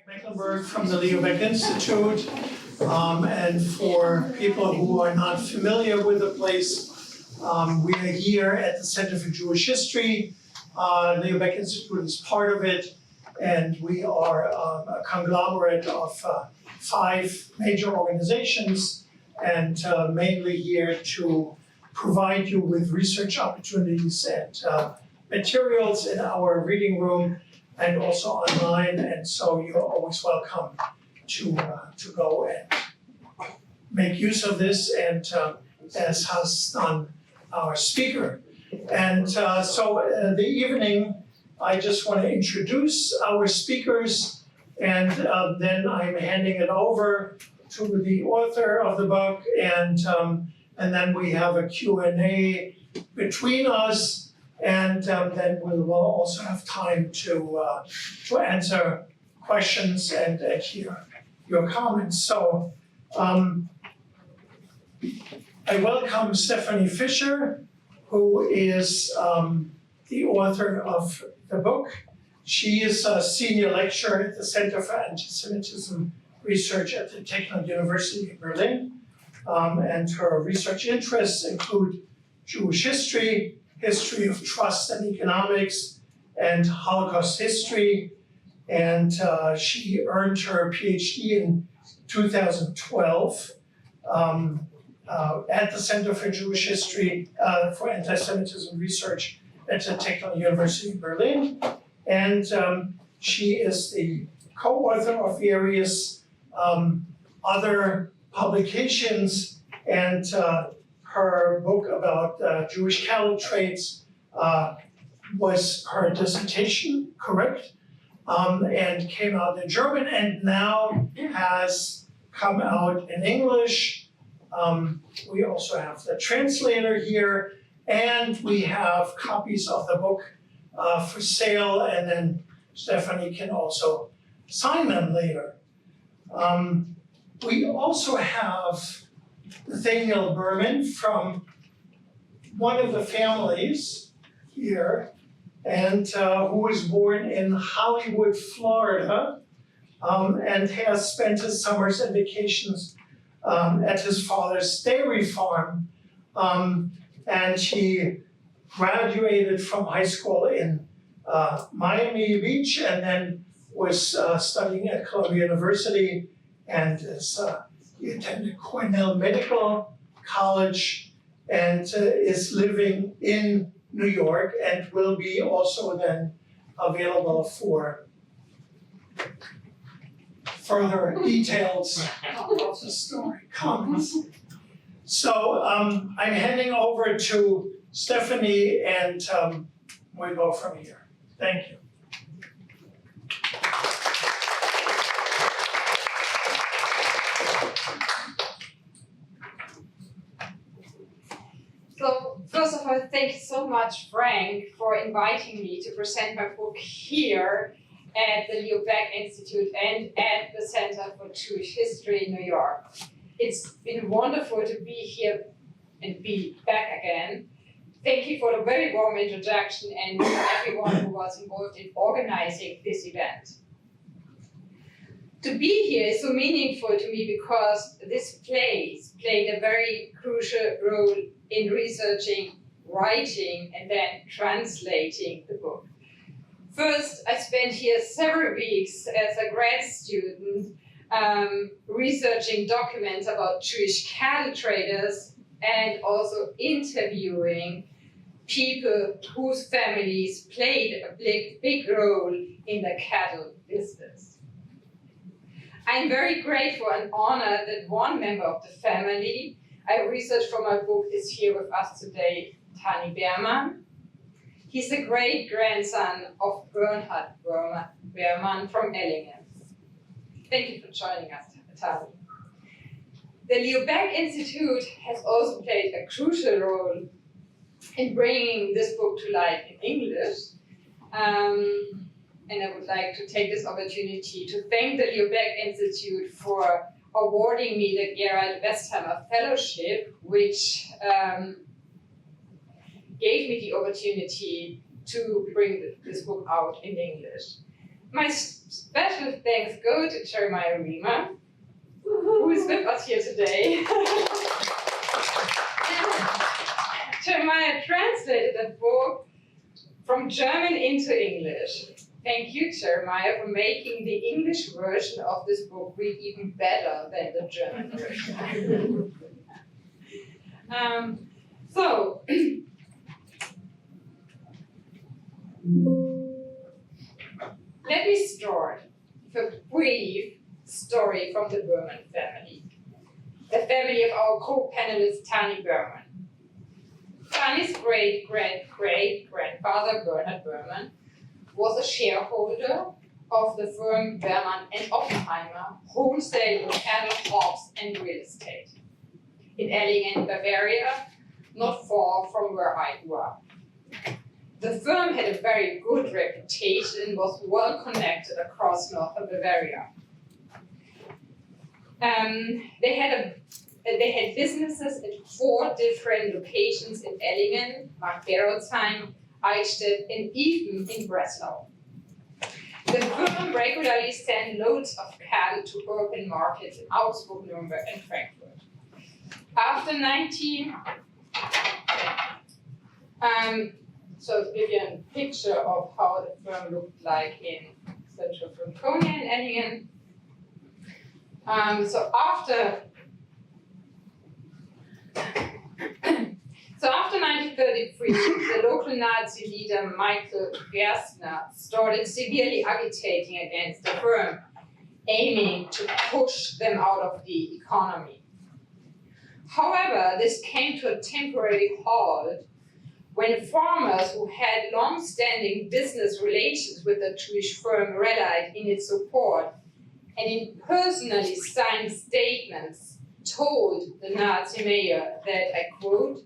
Frank Mecklenburg from the Leo Baeck Institute. And for people who are not familiar with the place, we are here at the Center for Jewish History. Leo Baeck Institute is part of it, and we are a conglomerate of 5 major organizations, and mainly here to provide you with research opportunities and materials in our reading room and also online, and so you're always welcome to go and make use of this, and as has done our speaker. And so the evening, I just want to introduce our speakers, and then I'm handing it over to the author of the book, and then we have a Q&A between us. And then we will also have time to answer questions and hear your comments. So I welcome Stefanie Fischer, who is the author of the book. She is a senior lecturer at the Center for Anti-Semitism Research at the Technical University of Berlin. And her research interests include Jewish history, history of trust and economics, and Holocaust history. And she earned her PhD in 2012 at the Center for Jewish History for Anti-Semitism Research at the Technical University of Berlin. And she is the co-author of various other publications, and her book about Jewish cattle trades was her dissertation, correct? And came out in German and now has come out in English. We also have the translator here, and we have copies of the book for sale, and then Stefanie can also sign them later. We also have Tani Berman from one of the families here, and who was born in Hollywood, Florida, and has spent his summers and vacations at his father's dairy farm. And he graduated from high school in Miami Beach, and then was studying at Columbia University, and he attended Cornell Medical College, and is living in New York, and will be also then available for further details of the story, comments. So I'm handing over to Stefanie, and we go from here. Thank you. So first of all, thank you so much, Frank, for inviting me to present my book here at the Leo Baeck Institute and at the Center for Jewish History in New York. It's been wonderful to be here and be back again. Thank you for the very warm introduction and everyone who was involved in organizing this event. To be here is so meaningful to me because this place played a very crucial role in researching, writing, and then translating the book. First, I spent here several weeks as a grad student researching documents about Jewish cattle traders and also interviewing people whose families played a big role in the cattle business. I'm very grateful and honored that one member of the family I researched for my book is here with us today, Tani Berman. He's the great-grandson of Bernhard Berman from Ellingen. Thank you for joining us, Tani. The Leo Baeck Institute has also played a crucial role in bringing this book to life in English. And I would like to take this opportunity to thank the Leo Baeck Institute for awarding me the Gerald Westheimer Fellowship, which gave me the opportunity to bring this book out in English. My special thanks go to Jeremiah Riemer, who is with us here today. Jeremiah translated the book from German into English. Thank you, Jeremiah, for making the English version of this book read even better than the German version. So, let me start with a brief story from the Berman family, the family of our co-panelist Tani Berman. Tani's great-great-great-grandfather, Bernhard Berman, was a shareholder of the firm Berman and Oppenheimer, wholesale cattle, hops, and real estate in Ellingen, Bavaria, not far from where I grew up. The firm had a very good reputation and was well connected across northern Bavaria. They had businesses at 4 different locations in Ellingen, Mark-Berolzheim, Eichstätt, and even in Breslau. The firm regularly sent loads of cattle to urban markets in Augsburg, Nuremberg, and Frankfurt. After so to give you a picture of how the firm looked like in central Franconia and Ellingen. So after 1933, the local Nazi leader Michael Gerstner started severely agitating against the firm, aiming to push them out of the economy. However, this came to a temporary halt when farmers who had long-standing business relations with the Jewish firm relied in its support and in personally signed statements told the Nazi mayor that, I quote,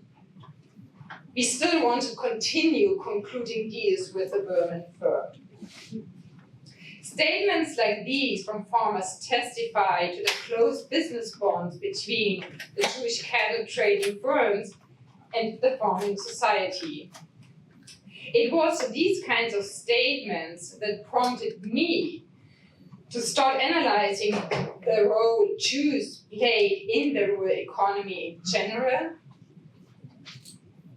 "We still want to continue concluding deals with the Berman firm." Statements like these from farmers testify to the close business bonds between the Jewish cattle trading firms and the farming society. It was these kinds of statements that prompted me to start analyzing the role Jews played in the rural economy in general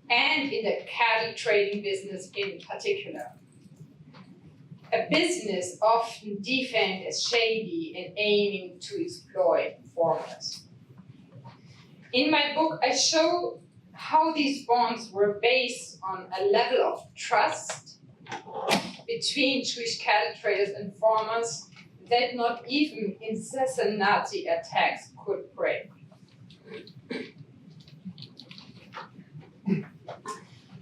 and in the cattle trading business in particular. A business often defined as shady and aiming to exploit farmers. In my book, I show how these bonds were based on a level of trust between Jewish cattle traders and farmers that not even incessant Nazi attacks could break.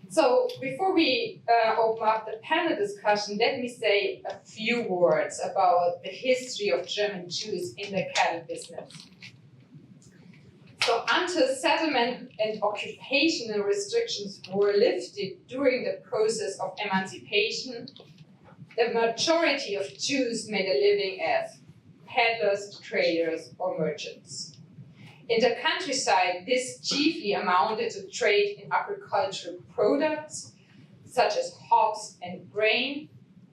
So before we open up the panel discussion, let me say a few words about the history of German Jews in the cattle business. So until settlement and occupational restrictions were lifted during the process of emancipation, the majority of Jews made a living as peddlers, traders, or merchants. In the countryside, this chiefly amounted to trade in agricultural products, such as hops and grain,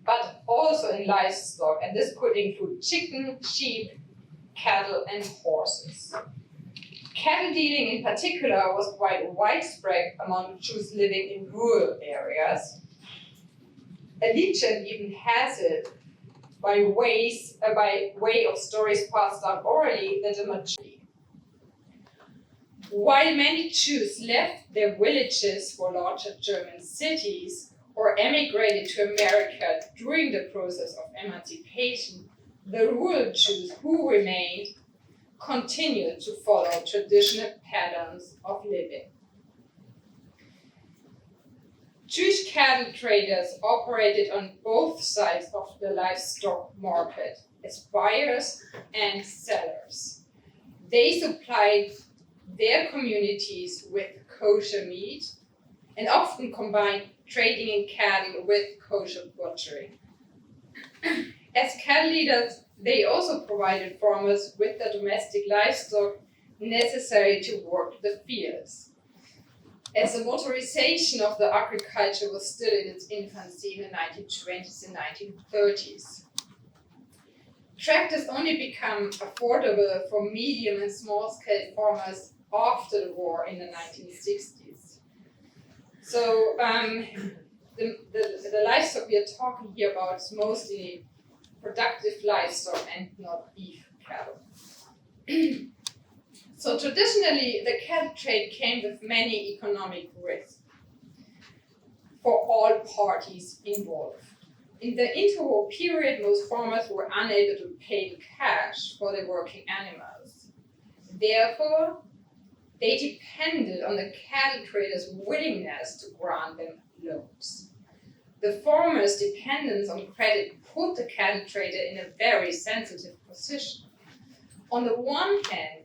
but also in livestock, and this could include chicken, sheep, cattle, and horses. Cattle dealing in particular was quite widespread among Jews living in rural areas. A legend even has it, by way of stories passed down orally, that the majority. While many Jews left their villages for larger German cities or emigrated to America during the process of emancipation, the rural Jews who remained continued to follow traditional patterns of living. Jewish cattle traders operated on both sides of the livestock market as buyers and sellers. They supplied their communities with kosher meat and often combined trading in cattle with kosher butchering. As cattle leaders, they also provided farmers with the domestic livestock necessary to work the fields. As the motorization of the agriculture was still in its infancy in the 1920s and 1930s. tractors only become affordable for medium and small scale farmers after the war in the 1960s. So the livestock we are talking here about is mostly productive livestock and not beef cattle. So traditionally, the cattle trade came with many economic risks for all parties involved. In the interwar period, most farmers were unable to pay cash for their working animals. Therefore, they depended on the cattle traders' willingness to grant them loans. The farmer's dependence on credit put the cattle trader in a very sensitive position. On the one hand,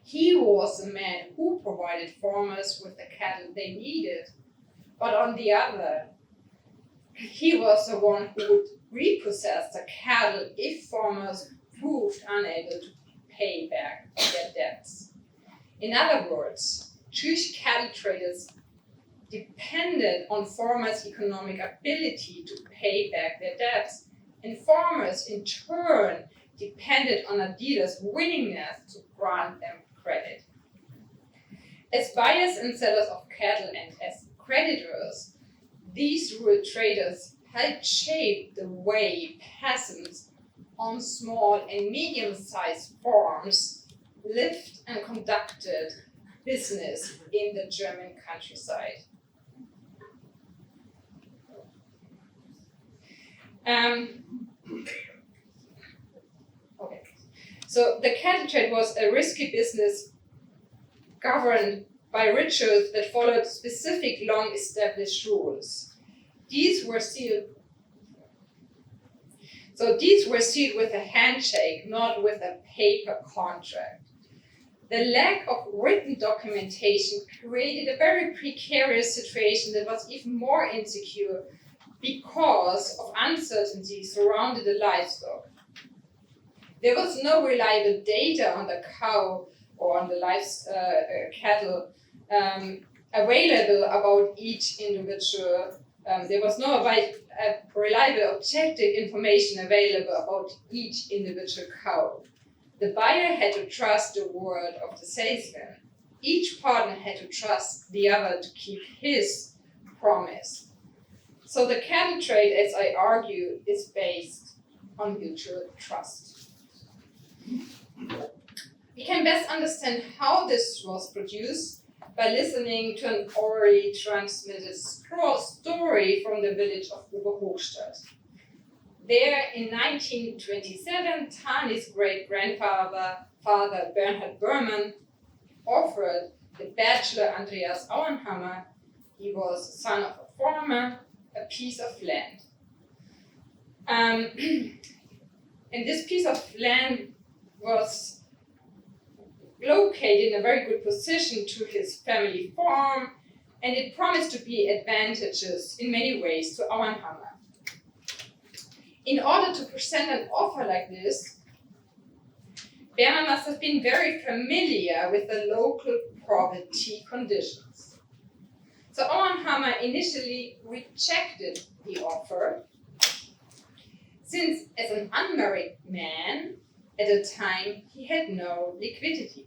he was the man who provided farmers with the cattle they needed, but on the other, he was the one who would repossess the cattle if farmers proved unable to pay back their debts. In other words, Jewish cattle traders depended on farmers' economic ability to pay back their debts, and farmers in turn depended on a dealer's willingness to grant them credit. As buyers and sellers of cattle and as creditors, these rural traders helped shape the way peasants on small and medium-sized farms lived and conducted business in the German countryside. So the cattle trade was a risky business governed by rituals that followed specific long-established rules. These were sealed with a handshake, not with a paper contract. The lack of written documentation created a very precarious situation that was even more insecure because of uncertainty surrounding the livestock. There was no reliable data on the cow or on the cattle available about each individual. There was no reliable objective information available about each individual cow. The buyer had to trust the word of the salesman. Each partner had to trust the other to keep his promise. So the cattle trade, as I argue, is based on mutual trust. We can best understand how this was produced by listening to an orally transmitted story from the village of Oberhochstadt. There, in 1927, Tani's great-grandfather, Father Bernhard Berman, offered the bachelor Andreas Auenhammer, he was the son of a farmer, a piece of land. And this piece of land was located in a very good position to his family farm, and it promised to be advantageous in many ways to Auenhammer. In order to present an offer like this, Berman must have been very familiar with the local property conditions. So Auenhammer initially rejected the offer, since as an unmarried man, at the time he had no liquidity.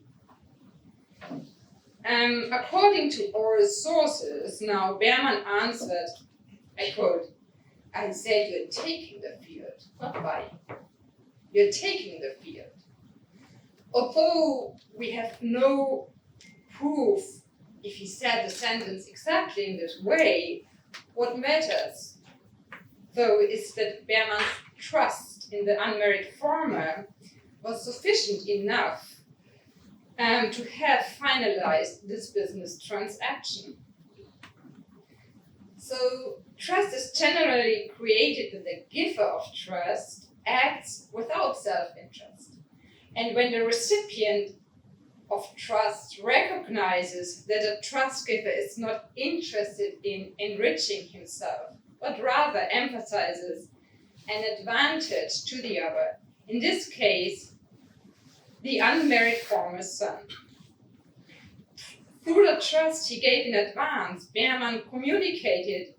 According to oral sources, now Berman answered, I quote, "I said you're taking the field, not buying. You're taking the field. Although we have no proof if he said the sentence exactly in this way, what matters, though, is that Berman's trust in the unmarried farmer was sufficient enough to have finalized this business transaction. So trust is generally created when the giver of trust acts without self-interest. And when the recipient of trust recognizes that a trust giver is not interested in enriching himself, but rather emphasizes an advantage to the other, in this case, the unmarried farmer's son. Through the trust he gave in advance, Berman communicated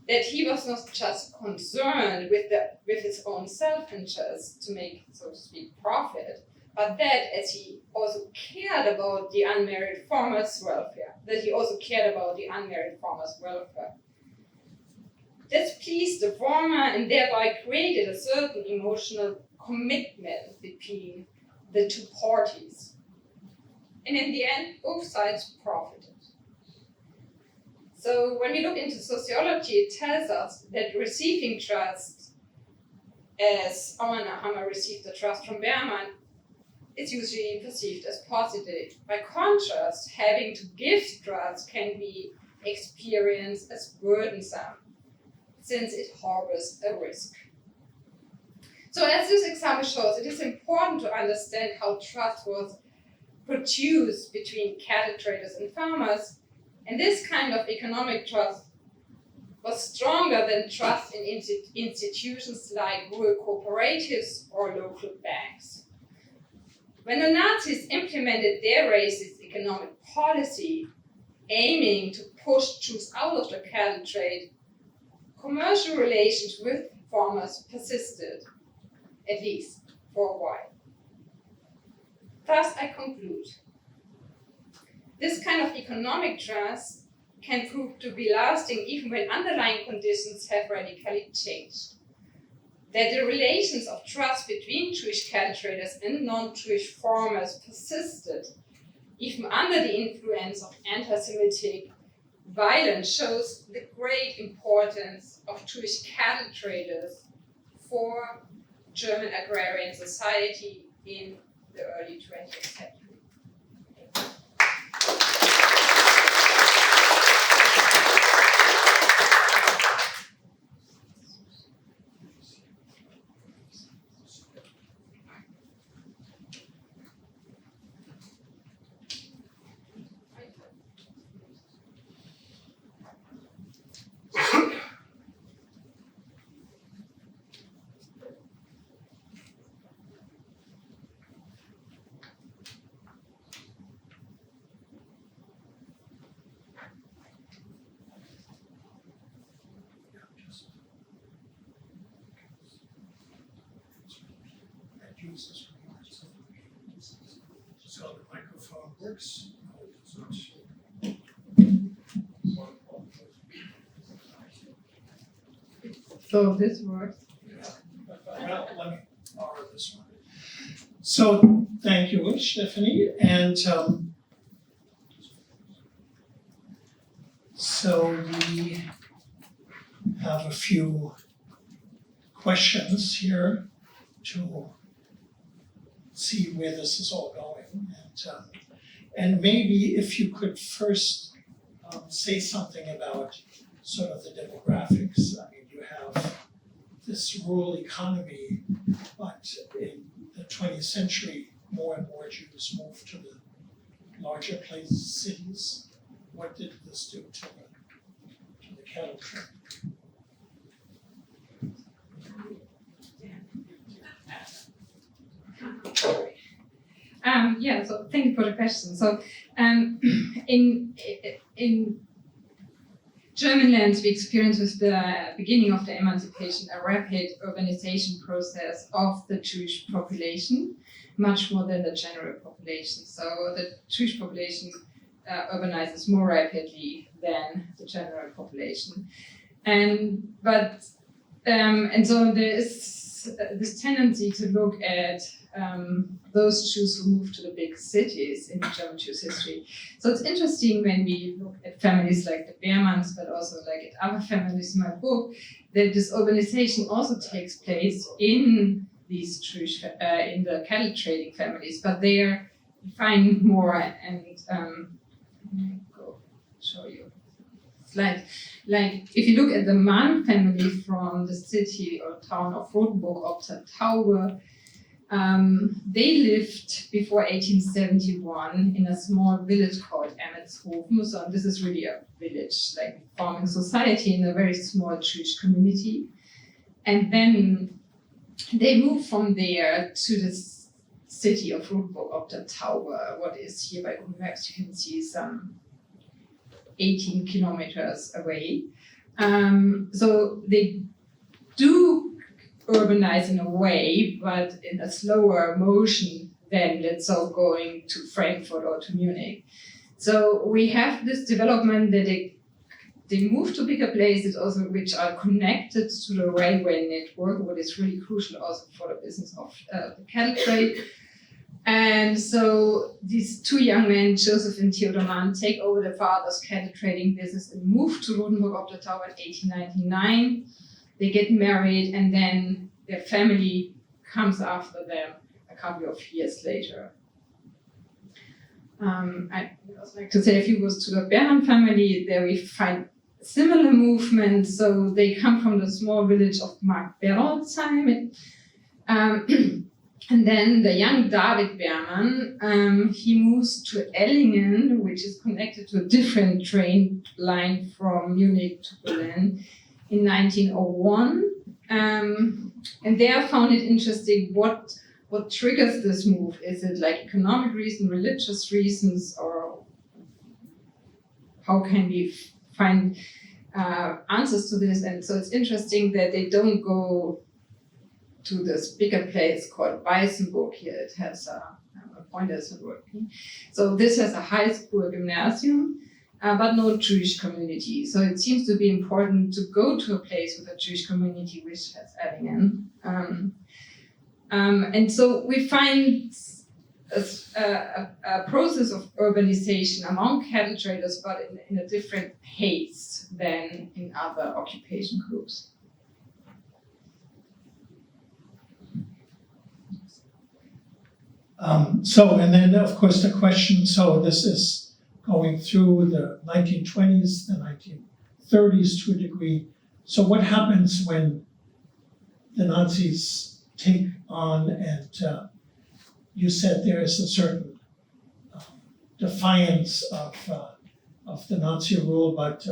that he was not just concerned with his own self-interest to make, so to speak, profit, but that as he also cared about the unmarried farmers' welfare, This pleased the farmer and thereby created a certain emotional commitment between the two parties. And in the end, both sides profited. So when we look into sociology, it tells us that receiving trust, as Owen Hammer received the trust from Berman, is usually perceived as positive. By contrast, having to give trust can be experienced as burdensome, since it harbors a risk. So as this example shows, it is important to understand how trust was produced between cattle traders and farmers, and this kind of economic trust was stronger than trust in institutions like rural cooperatives or local banks. When the Nazis implemented their racist economic policy, aiming to push Jews out of the cattle trade, commercial relations with farmers persisted, at least for a while. Thus, I conclude, this kind of economic trust can prove to be lasting even when underlying conditions have radically changed. That the relations of trust between Jewish cattle traders and non-Jewish farmers persisted, even under the influence of anti-Semitic violence, shows the great importance of Jewish cattle traders for German agrarian society in the early 20th century. So the microphone works. So this works. Well, let me borrow this one. So thank you, Stefanie, and so we have a few questions here to see where this is all going, and maybe if you could first say something about sort of the demographics. I mean, you have this rural economy, but in the 20th century, more and more Jews moved to the larger places, cities. What did this do to the cattle trade? So thank you for the question. So in German lands, we experienced with the beginning of the emancipation a rapid urbanization process of the Jewish population, much more than the general population. So the Jewish population urbanizes more rapidly than the general population, and so there is this tendency to look at those Jews who moved to the big cities in German Jewish history. So it's interesting when we look at families like the Bermans, but also like at other families in my book, that this urbanization also takes place in these Jewish, in the cattle trading families, but there you find more, and go show you slide. Like if you look at the Mann family from the city or town of Rotenburg ob der Taube, they lived before 1871 in a small village called Emmetshofen. So this is really a village, like farming society in a very small Jewish community. And then they moved from there to the city of Rotenburg ob der Taube, what is here by Google Maps, you can see some 18 kilometers away. So they do urbanize in a way, but in a slower motion than, let's say, going to Frankfurt or to Munich. So we have this development that they move to bigger places also which are connected to the railway network, what is really crucial also for the business of the cattle trade. And so these two young men, Joseph and Theodor Mann, take over their father's cattle trading business and move to Rodenburg ob der Tauber in 1899. They get married, and then their family comes after them a couple of years later. I would also like to say a few words to the Berman family. There we find similar movement. So they come from the small village of Mark Berolzheim. And then the young David Berman, he moves to Ellingen, which is connected to a different train line from Munich to Berlin in 1901. And there I found it interesting what triggers this move. Is it like economic reasons, religious reasons, or how can we find answers to this? And so it's interesting that they don't go to this bigger place called Weißenburg here. It has a point isn't working. So this has a high school gymnasium, but no Jewish community. So it seems to be important to go to a place with a Jewish community, which has Ellingen. And so we find a process of urbanization among cattle traders, but in a different pace than in other occupation groups. And then of course the question, so this is going through the 1920s, the 1930s to a degree. So what happens when the Nazis take on, and you said there is a certain defiance of the Nazi rule, but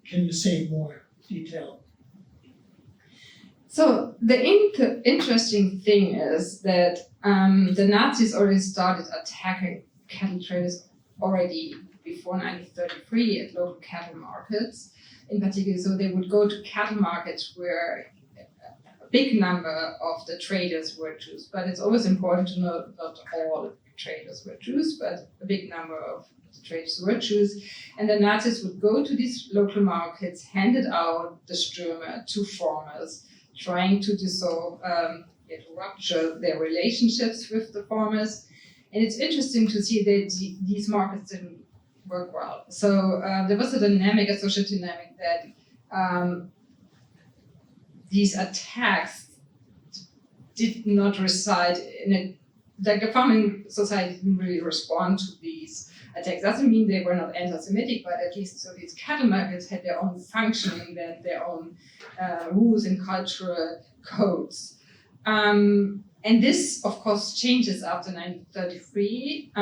can you say more detail? So the interesting thing is that the Nazis already started attacking cattle traders already before 1933 at local cattle markets. In particular, so they would go to cattle markets where a big number of the traders were Jews. But it's always important to know not all traders were Jews, but a big number of the traders were Jews. And the Nazis would go to these local markets, handed out the Stürmer to farmers, trying to dissolve, to rupture their relationships with the farmers. And it's interesting to see that these markets didn't work well. So there was a social dynamic that these attacks did not reside in like the farming society didn't really respond to these attacks. Doesn't mean they were not anti-Semitic, but at least so these cattle markets had their own functioning, their own rules and cultural codes. And this, of course, changes after 1933.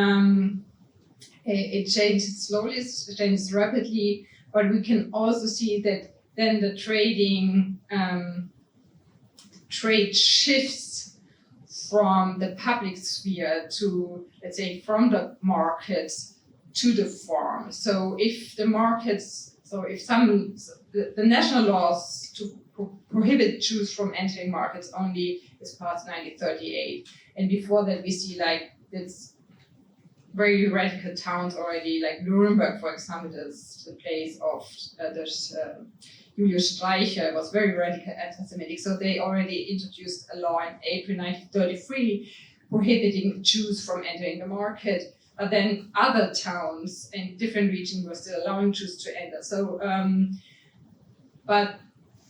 It changes slowly, it changes rapidly, but we can also see that then the trade shifts from the public sphere to, let's say, from the markets to the farm. So if the markets, the national laws to prohibit Jews from entering markets only is passed 1938. And before that we see like this very radical towns already, like Nuremberg, for example, is the place of Julius Streicher, was very radical anti-Semitic. So they already introduced a law in April 1933 prohibiting Jews from entering the market. But then other towns in different regions were still allowing Jews to enter.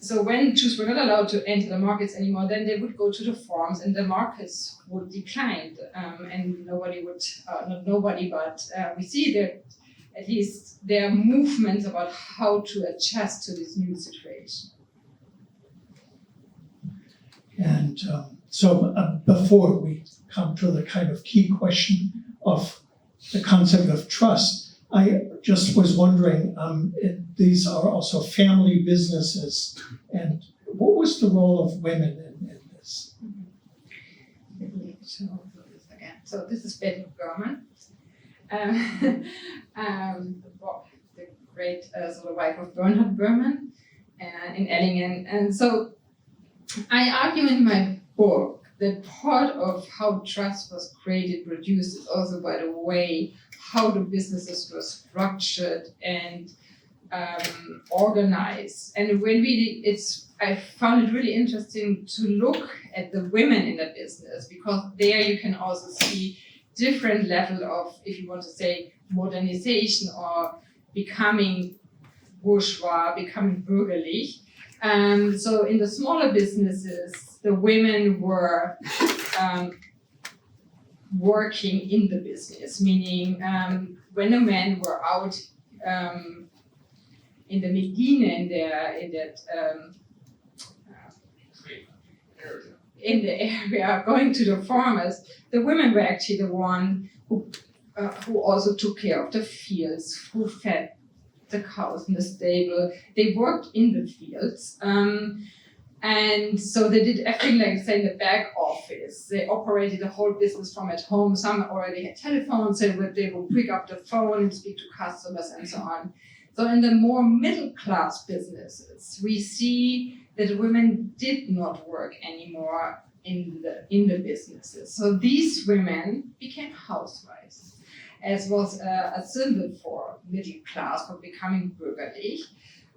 So when Jews were not allowed to enter the markets anymore, then they would go to the farms and the markets would decline. And nobody would, not nobody, but we see that at least there are movements about how to adjust to this new situation. And so before we come to the kind of key question of the concept of trust, I just was wondering, these are also family businesses, and what was the role of women in this? So this is Betty Berman, the great wife of Bernhard Berman, in Ellingen. And so I argue in my book that part of how trust was created, produced, is also by the way how the businesses were structured and organized. And when I found it really interesting to look at the women in the business, because there you can also see different level of, if you want to say, modernization or becoming bourgeois, becoming bürgerlich. So in the smaller businesses, the women were working in the business, meaning when the men were out in the Medina, in the area, going to the farmers, the women were actually the one who also took care of the fields, who fed the cows in the stable. They worked in the fields. And so they did everything, like say in the back office. They operated the whole business from at home. Some already had telephones, so they would pick up the phone and speak to customers and so on. So in the more middle class businesses, we see that women did not work anymore in the businesses. So these women became housewives, as was a symbol for middle class, for becoming bürgerlich.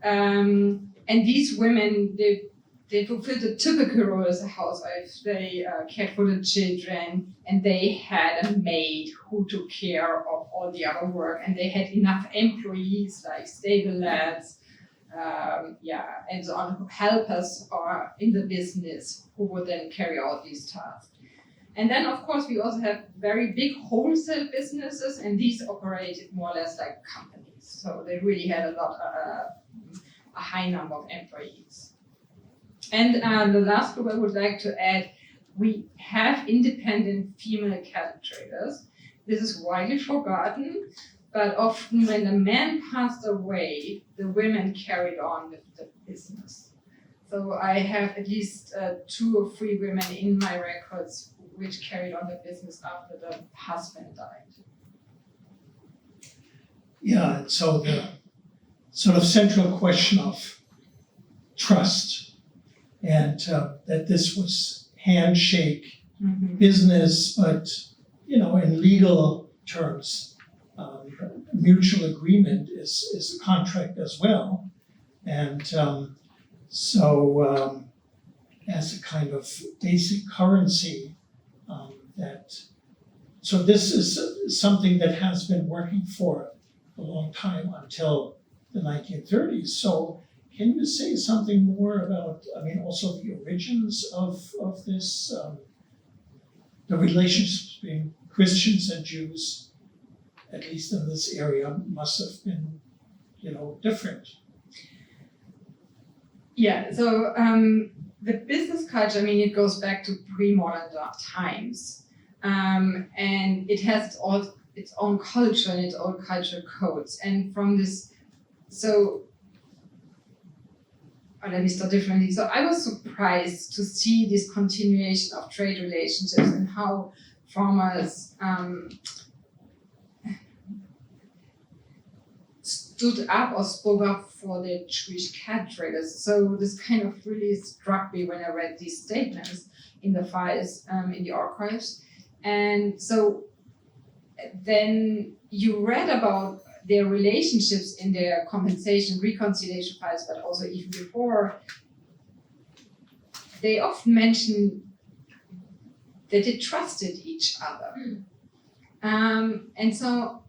And these women, they fulfilled the typical role as a housewife. They cared for the children, and they had a maid who took care of all the other work, and they had enough employees like stable lads, and so on, helpers are in the business who would then carry out these tasks. And then, of course, we also have very big wholesale businesses, and these operated more or less like companies. So they really had a high number of employees. And the last group I would like to add, we have independent female cattle traders. This is widely forgotten, but often when the man passed away, the women carried on with the business. So I have at least 2 or 3 women in my records which carried on the business after the husband died. Yeah, and so the sort of central question of trust, and that this was handshake business, but in legal terms, mutual agreement is a contract as well, and as a kind of basic currency, so this is something that has been working for a long time until the 1930s. So can you say something more about, also the origins of this, the relationships between Christians and Jews, at least in this area, must have been, different. Yeah, so the business culture, it goes back to pre-modern times. And it has its own culture and its own cultural codes. And from this, let me start differently. So I was surprised to see this continuation of trade relationships and how farmers stood up or spoke up for the Jewish cattle traders. So this kind of really struck me when I read these statements in the files, in the archives. And so then you read about their relationships in their compensation, reconciliation files, but also even before. They often mention that they trusted each other. And so,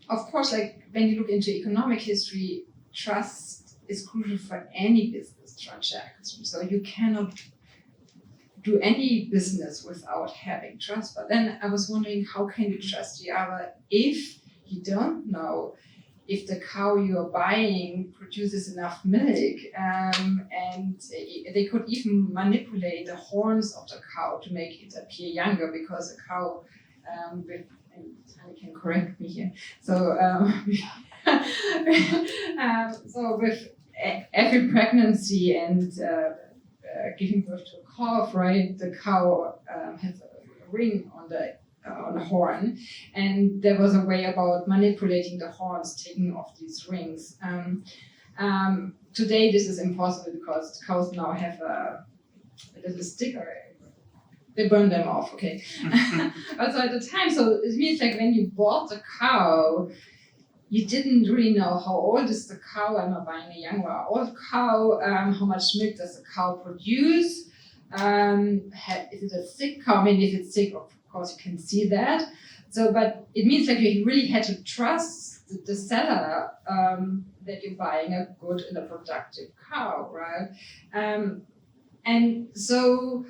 of course, like when you look into economic history, trust is crucial for any business transaction. So you cannot do any business without having trust. But then I was wondering, how can you trust the other if you don't know if the cow you're buying produces enough milk? And they could even manipulate the horns of the cow to make it appear younger, because the cow, and Tani can correct me here. So, so with every pregnancy and giving birth to a calf, right? The cow has a ring on the horn, and there was a way about manipulating the horns, taking off these rings. Today this is impossible because cows now have a little sticker. They burn them off, okay. Also at the time, so it means like when you bought the cow, you didn't really know how old is the cow. Am I buying a young or old cow? How much milk does the cow produce? Is it a sick cow? I mean, if it's sick, of course you can see that. So, but it means like you really had to trust the seller that you're buying a good and a productive cow, right? And so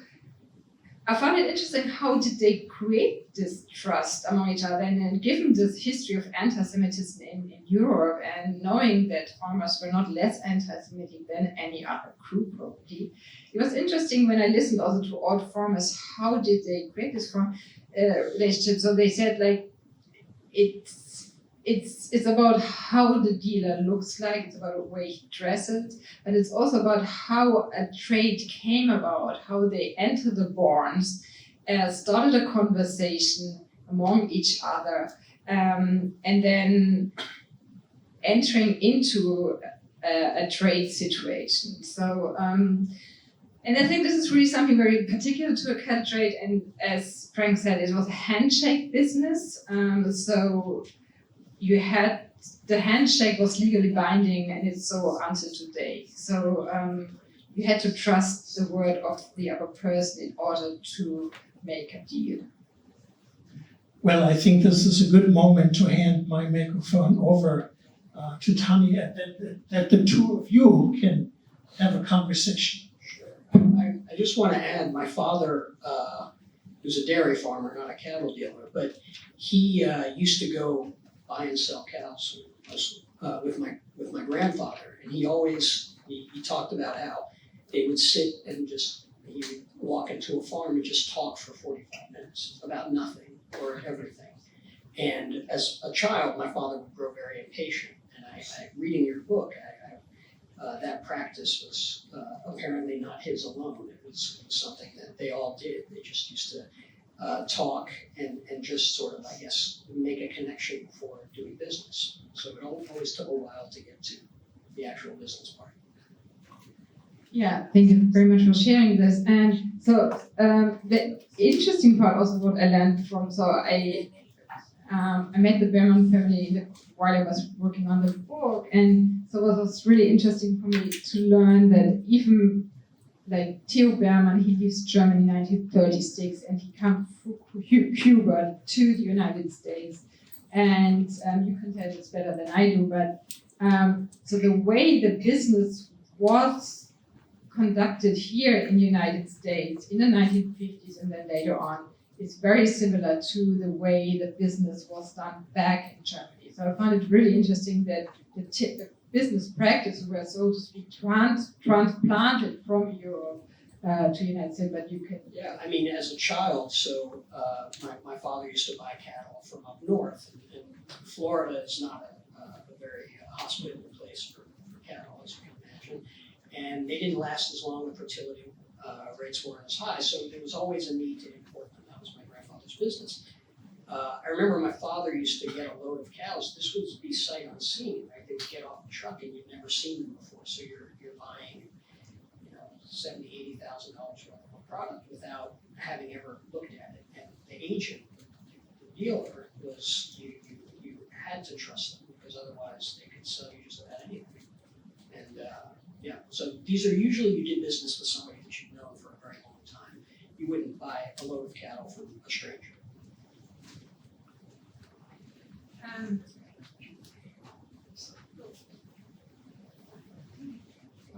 I found it interesting, how did they create this trust among each other? And given this history of anti-Semitism in Europe, and knowing that farmers were not less anti-Semitic than any other group probably, it was interesting when I listened also to old farmers, how did they create this relationship? So they said like, it's about how the dealer looks like, it's about the way he dresses, but it's also about how a trade came about, how they entered the barns, started a conversation among each other, and then entering into a trade situation. So, and I think this is really something very particular to a cattle trade, and as Frank said, it was a handshake business, so you had, the handshake was legally binding, and it's so until today. So you had to trust the word of the other person in order to make a deal. Well, I think this is a good moment to hand my microphone over to Tani, and that the two of you can have a conversation. I just want to add, my father, who's a dairy farmer, not a cattle dealer, but he used to go buy and sell cows with my grandfather, and he talked about how they would sit and he would walk into a farm and just talk for 45 minutes about nothing or everything. And as a child, my father would grow very impatient, and reading your book, that practice was apparently not his alone. It was something that they all did. They just used to talk and just sort of, I guess, make a connection before doing business. So it always took a while to get to the actual business part. Yeah, thank you very much for sharing this. And so the interesting part also what I learned from, so I met the Berman family while I was working on the book, and so it was really interesting for me to learn that even like Theo Berman, he leaves Germany in 1936, and he comes through Cuba to the United States. And you can tell this better than I do, but so the way the business was conducted here in the United States in the 1950s and then later on is very similar to the way the business was done back in Germany. So I found it really interesting that the business practices were, so to speak, transplanted from Europe to the United States, but you can... Yeah, I mean, as a child, so my father used to buy cattle from up north, and Florida is not a very hospitable place for cattle, as you can imagine, and they didn't last as long, the fertility rates weren't as high, so there was always a need to import them. That was my grandfather's business. I remember my father used to get a load of cows. This would be sight unseen, right? They would get off the truck and you've never seen them before. So you're buying, $70,000, $80,000 worth of a product without having ever looked at it. And the agent, the dealer, was you had to trust them because otherwise they could sell you just about anything. And so these are usually, you did business with somebody that you've known for a very long time. You wouldn't buy a load of cattle from a stranger.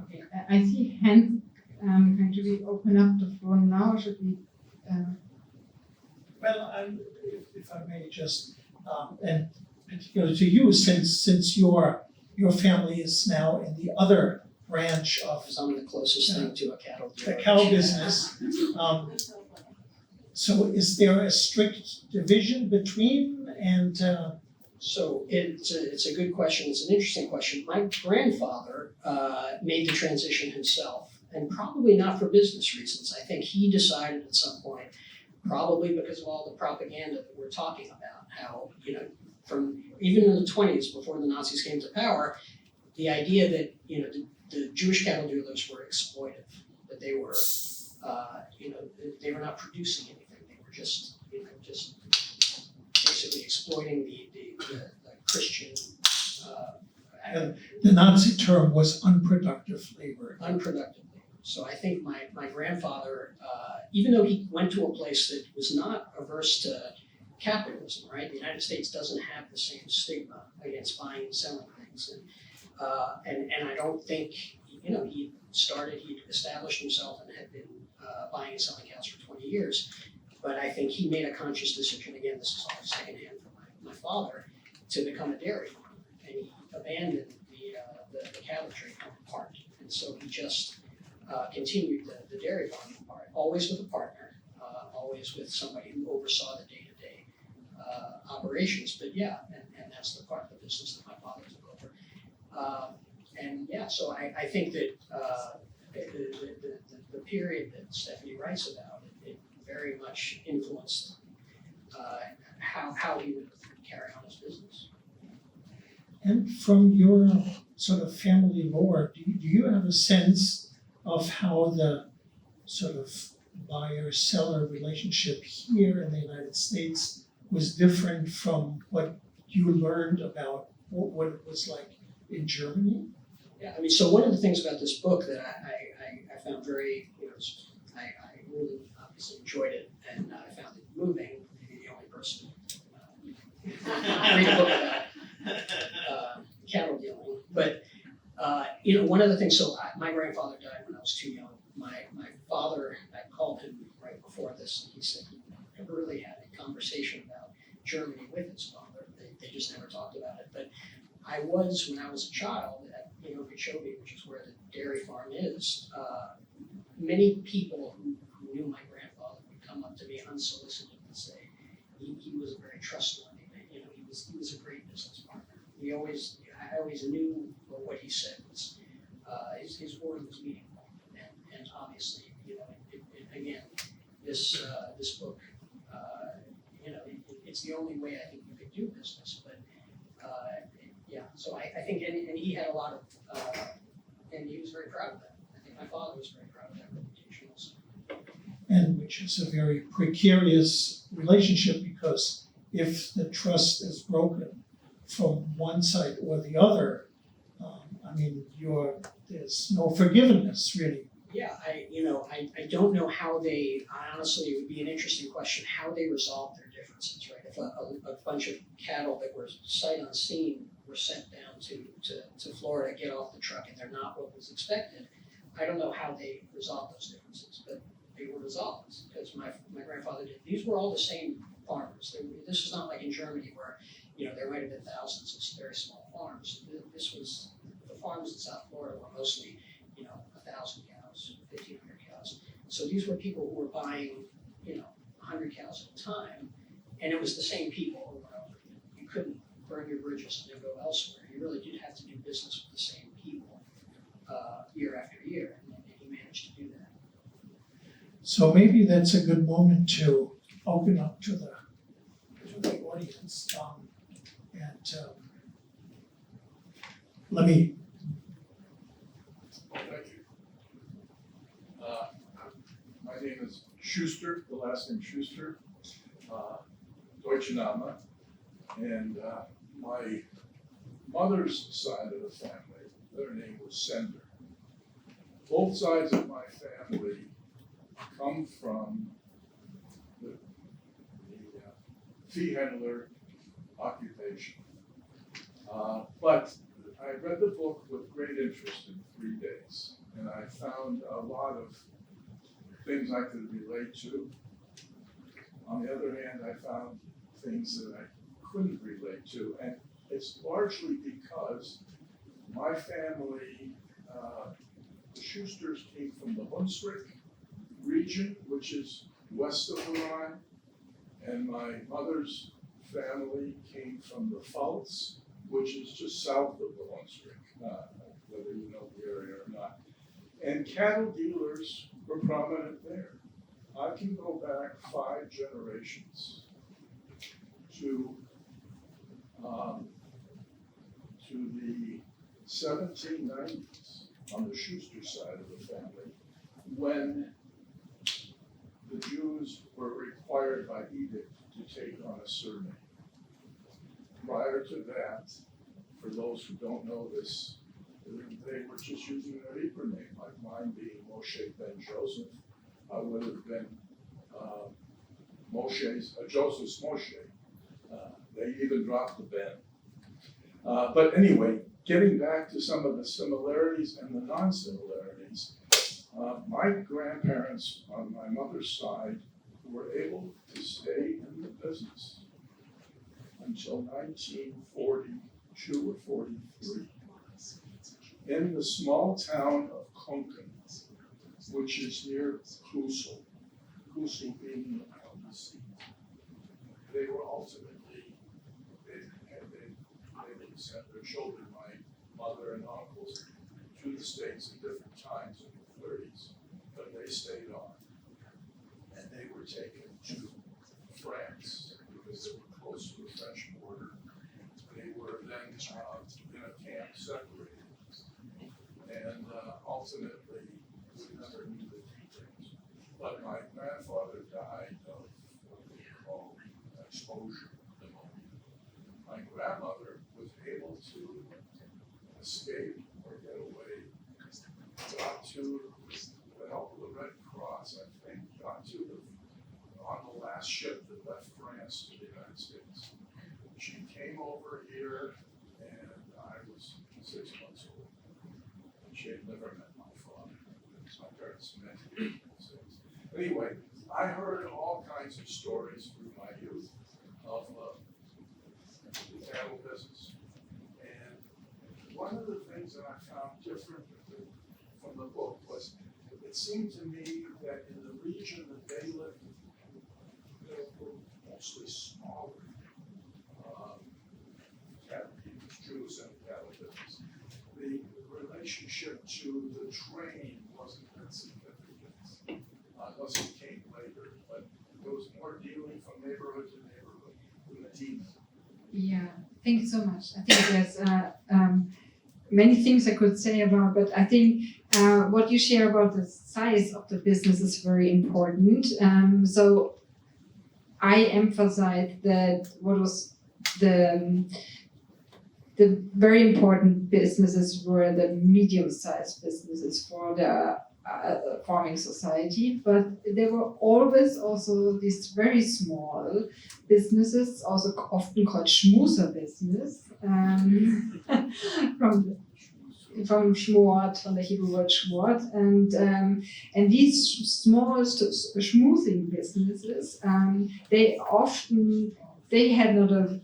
Okay, I see hands. Can we open up the floor now, or should we? Well, if I may just, and particularly to you, since your family is now in the other branch of Because I'm the closest thing to a cattle dealer. the cow business. So is there a strict division between and? So it's a good question. It's an interesting question. My grandfather made the transition himself, and probably not for business reasons. I think he decided at some point, probably because of all the propaganda that we're talking about, how, from even in the 20s, before the Nazis came to power, the idea that, the Jewish cattle dealers were exploitive, that they were, they were not producing anything. They were just basically exploiting the Christian, And the Nazi term was unproductive labor. unproductive labor. So I think my grandfather, even though he went to a place that was not averse to capitalism, right? The United States doesn't have the same stigma against buying and selling things. And I don't think, he established himself and had been buying and selling cows for 20 years. But I think he made a conscious decision, again, this is all secondhand from my father, to become a dairy farmer. And he abandoned the cattle trade part. And so he just continued the dairy farming part, always with a partner, always with somebody who oversaw the day-to-day operations. But yeah, and that's the part of the business that my father took over. So I think that the period that Stefanie writes about, it very much influenced how he would carry on his business. And from your sort of family lore, do you have a sense of how the sort of buyer-seller relationship here in the United States was different from what you learned about what it was like in Germany? Yeah, I mean, so one of the things about this book that I found very, I really obviously enjoyed it, and I found it moving. Maybe the only person read a book about cattle dealing. But one of the things. So my grandfather died when I was too young. My father, I called him right before this, and he said he never really had a conversation about Germany with his father. They just never talked about it. But when I was a child at Richobi, which is where the dairy farm is, many people who knew my grandfather would come up to me unsolicited and say he was a very trustworthy man. He was a great business partner. I always knew what he said was his word was meaningful, and obviously, again, this book, it's the only way I think you could do business, but. So I think, and he had a lot of, and he was very proud of that. I think my father was very proud of that reputation also. And which is a very precarious relationship, because if the trust is broken from one side or the other, there's no forgiveness really. Yeah, I don't know how honestly, it would be an interesting question, how they resolve their differences, right? If a bunch of cattle that were sight unseen were sent down to Florida, get off the truck, and they're not what was expected, I don't know how they resolved those differences, but they were resolved, because my grandfather did. These were all the same farmers. This was not like in Germany where, there might have been thousands of very small farms. The farms in South Florida were mostly, 1,000 cows, 1,500 cows. So these were people who were buying, 100 cows at a time, and it was the same people over and over. You couldn't burn your bridges and then go elsewhere. You really did have to do business with the same people year after year, and he managed to do that. So maybe that's a good moment to open up to the audience. Let me. Thank you. My name is Schuster, the last name Schuster, Deutsche Name, and my mother's side of the family, their name was Sender. Both sides of my family come from the fee handler occupation. But I read the book with great interest in 3 days, and I found a lot of things I could relate to. On the other hand, I found things that I couldn't relate to, and it's largely because my family, the Schusters, came from the Hunsrück region, which is west of the Rhine, and my mother's family came from the Pfalz, which is just south of the Hunsrück, whether you know the area or not. And cattle dealers were prominent there. I can go back 5 generations to the 1790s on the Schuster side of the family, when the Jews were required by edict to take on a surname. Prior to that, for those who don't know this, they were just using their Hebrew name, like mine being Moshe ben Joseph, would have been Joseph's Moshe. They even dropped the ben. But anyway, getting back to some of the similarities and the non-similarities, my grandparents on my mother's side were able to stay in the business until 1942 or 43 in the small town of Konkan, which is near Kusel. Kusel being on the sea. They were ultimately, they sent their children, my mother and uncles, to the States at different times in the 30s, but they stayed on. And they were taken to France because they were close to the French border. They were then in a camp separated. And ultimately, we never knew the details. But my grandfather died of what they call exposure pneumonia. My grandmother was able to escape or get away, got to, with the help of the Red Cross, I think, got to on the last ship that left France to the United States. She came over here, and I was 6 months old. And she had never met my father. My parents met here in the States. Anyway, I heard all kinds of stories through my youth of the cattle business. And one of the things that I found different from the book was it seemed to me that in the region that they lived in, they were mostly smaller cattle keepers, Jews and cattle business. The relationship to the train wasn't that significant, unless it came later, but there was more dealing from neighborhood to neighborhood in the team. Yeah, thank you so much. I think there's many things I could say about, but I think what you share about the size of the business is very important. So I emphasize that what was the very important businesses were the medium-sized businesses for the farming society, but there were always also these very small businesses, also often called schmuser business, from Schmort, from the Hebrew word Schmort, and these small schmoozing businesses, they had not a,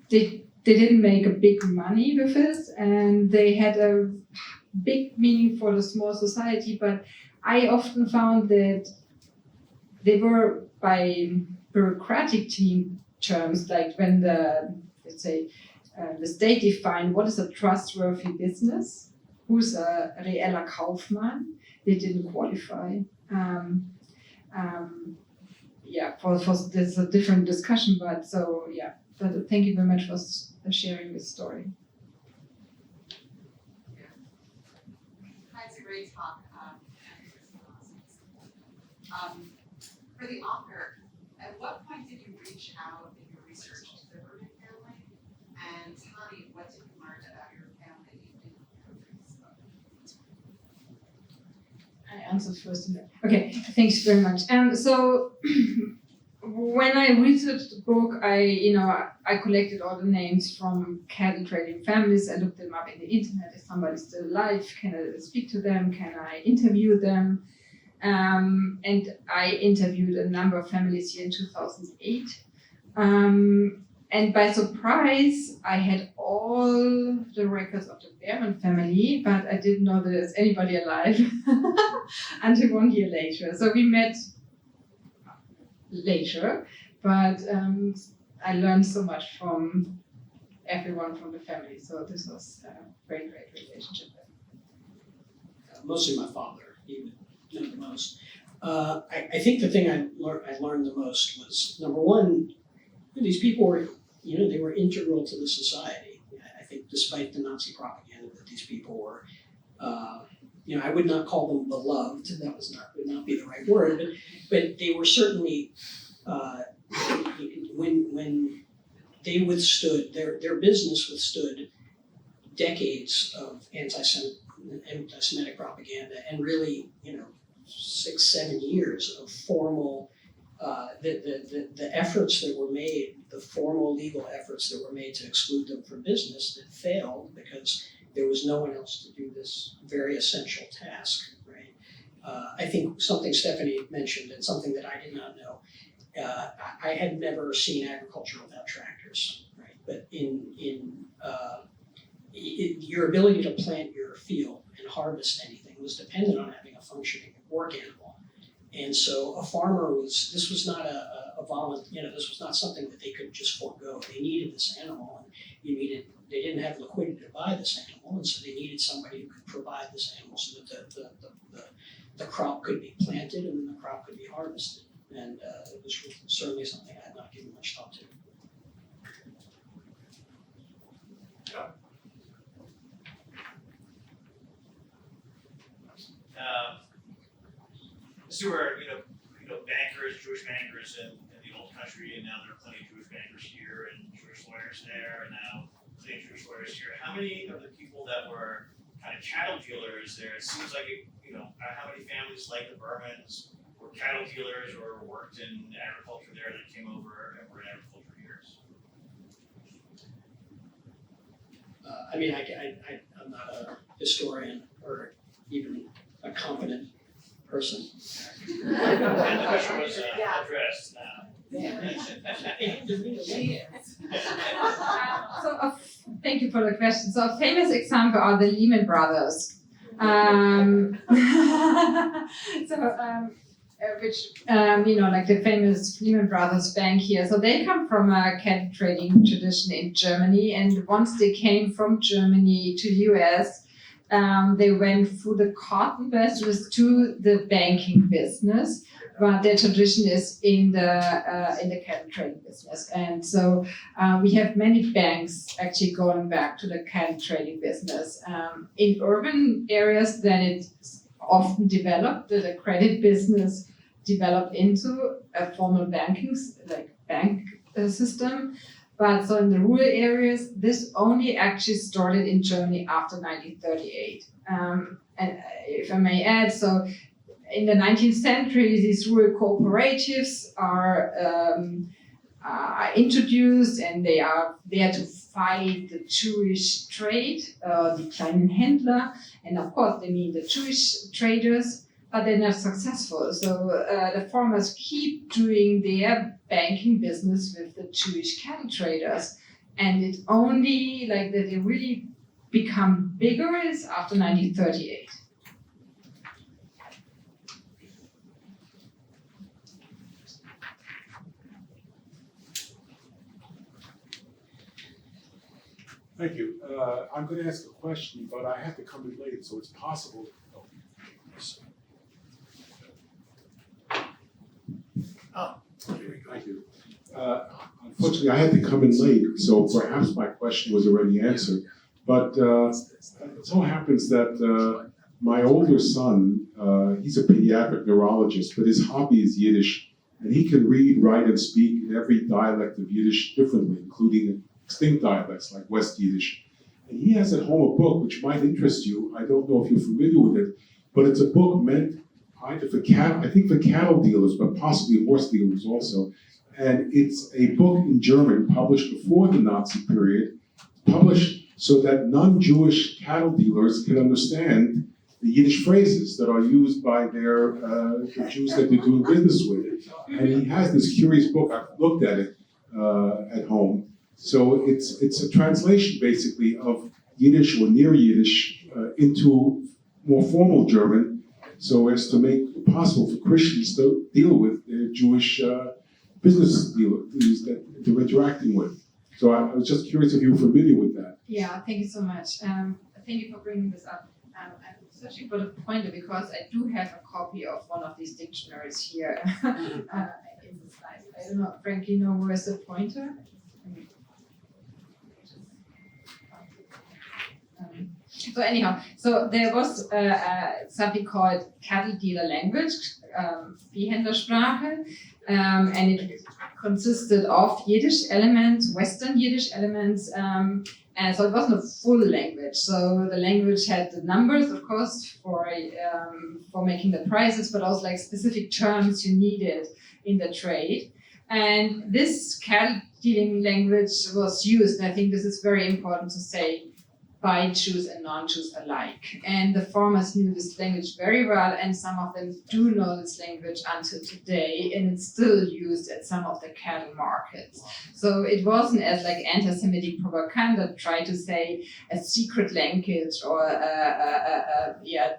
they didn't make a big money with it, and they had a big meaning for the small society, but I often found that they were, by bureaucratic terms, like when let's say, the state defined what is a trustworthy business, who's a reeller Kaufmann, they didn't qualify. This is a different discussion, but thank you very much for sharing this story. That's a great talk. For the author, at what point did you reach out in your research to the Berman family? And Tani, what did you learn about your family in this book? I answered first. Okay, thanks very much. So when I researched the book, I collected all the names from cattle trading families. I looked them up in the internet. Is somebody still alive? Can I speak to them? Can I interview them? And I interviewed a number of families here in 2008. And by surprise, I had all the records of the Berman family, but I didn't know that there's anybody alive until 1 year later. So we met later, but I learned so much from everyone from the family. So this was a very great relationship. Mostly my father, he would know the most. I think the thing I learned the most was, number one, these people were, they were integral to the society. I think despite the Nazi propaganda that these people were, I would not call them beloved, that would not be the right word, but they were certainly, when they withstood, their business withstood decades of anti-Semitic propaganda and really, 6-7 years of formal, the efforts that were made, the formal legal efforts that were made to exclude them from business that failed because there was no one else to do this very essential task, right? I think something Stefanie mentioned and something that I did not know, I had never seen agriculture without tractors, right? But your ability to plant your field and harvest anything was dependent on having a functioning work animal. And so a farmer this was not this was not something that they could just forego. They needed this animal, and they didn't have liquidity to buy this animal, and so they needed somebody who could provide this animal so that the crop could be planted and then the crop could be harvested. And it was certainly something I had not given much thought to. So were, bankers, Jewish bankers in the old country, and now there are plenty of Jewish bankers here and Jewish lawyers there, and now plenty of Jewish lawyers here. How many of the people that were kind of cattle dealers there, it seems like, how many families like the Bermans were cattle dealers or worked in agriculture there that came over and were in agriculture years? I'm not a historian or even a competent person. And the question was addressed now. Thank you for the question. So a famous example are the Lehman Brothers. Like the famous Lehman Brothers bank here. So they come from a cattle trading tradition in Germany, and once they came from Germany to US, they went through the cotton business to the banking business, but their tradition is in the cattle trading business. And so we have many banks actually going back to the cattle trading business. In urban areas, then it's often developed, the credit business developed into a formal bank system. But so in the rural areas, this only actually started in Germany after 1938. And if I may add, so in the 19th century, these rural cooperatives are introduced, and they are there to fight the Jewish trade, the kleinen Händler, and of course they mean the Jewish traders, but they're not successful. So the farmers keep doing their banking business with the Jewish cattle traders, and it only like that they really become bigger is after 1938. Thank you. I'm going to ask a question, but I had to come in late, so it's possible. Thank you. Unfortunately, I had to come in late, so perhaps my question was already answered. But it so happens that my older son, he's a pediatric neurologist, but his hobby is Yiddish, and he can read, write, and speak in every dialect of Yiddish differently, including extinct dialects like West Yiddish. And he has at home a book which might interest you. I don't know if you're familiar with it, but it's a book meant either for cattle dealers, but possibly horse dealers also. And it's a book in German published before the Nazi period, published so that non-Jewish cattle dealers can understand the Yiddish phrases that are used by the Jews that they're doing business with. And he has this curious book. I've looked at it at home. So it's a translation basically of Yiddish or Near Yiddish into more formal German, so as to make it possible for Christians to deal with the Jewish business dealers that they're interacting with. So I was just curious if you were familiar with that. Yeah, thank you so much. Thank you for bringing this up. I'm searching for the pointer because I do have a copy of one of these dictionaries here in the slides. I don't know, Frank, you know where's the pointer? So anyhow, so there was something called cattle dealer language, Viehhändlersprache, and it consisted of Yiddish elements, Western Yiddish elements, and so it wasn't a full language. So the language had the numbers, of course, for making the prices, but also like specific terms you needed in the trade. And this cattle dealing language was used, and I think this is very important to say, by Jews and non-Jews alike. And the farmers knew this language very well, and some of them do know this language until today, and it's still used at some of the cattle markets. So it wasn't as like anti-Semitic propaganda try to say a secret language or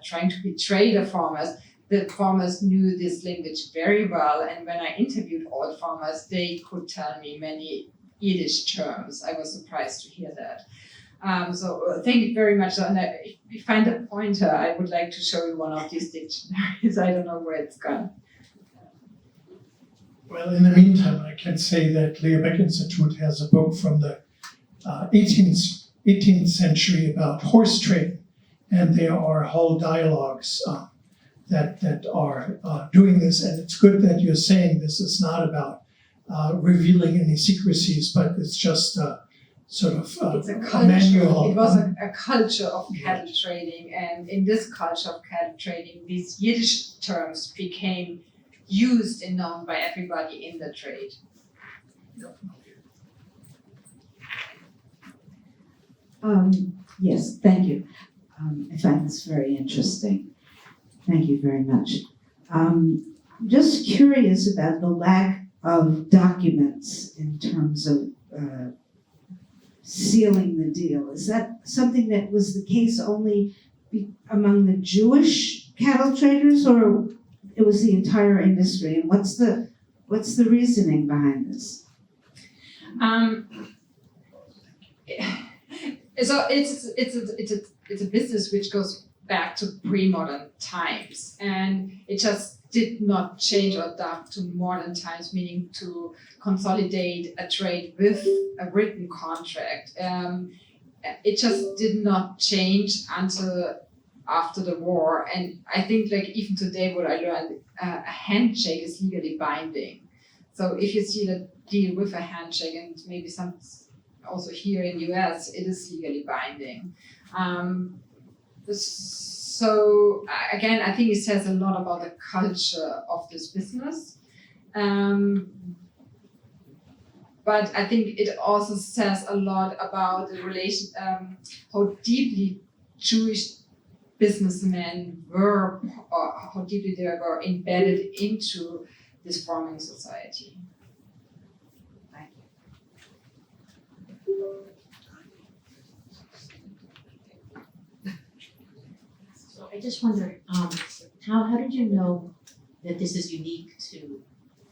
trying to betray the farmers. The farmers knew this language very well, and when I interviewed all farmers, they could tell me many Yiddish terms. I was surprised to hear that. So thank you very much. And if you find a pointer, I would like to show you one of these dictionaries. I don't know where it's gone. Well, in the meantime, I can say that Leo Baeck Institute has a book from the 18th century about horse trading, and there are whole dialogues that are doing this. And it's good that you're saying this is not about revealing any secrecies, but it's just sort of It's a culture. manual. It was a culture of cattle trading, and in this culture of cattle trading, these Yiddish terms became used and known by everybody in the trade. Yes, thank you. I find this very interesting. Thank you very much. I'm just curious about the lack of documents in terms of sealing the deal. Is that something that was the case only among the Jewish cattle traders, or it was the entire industry? And what's the reasoning behind this? So it's a business which goes back to pre-modern times, and it just did not change or adapt to modern times, meaning to consolidate a trade with a written contract. It just did not change until after the war, and I think like even today what I learned, a handshake is legally binding. So if you see the deal with a handshake, and maybe some also here in US, it is legally binding. So again, I think it says a lot about the culture of this business. But I think it also says a lot about the relation, how deeply Jewish businessmen were, or how deeply they were embedded into this farming society. So I just wonder, how did you know that this is unique to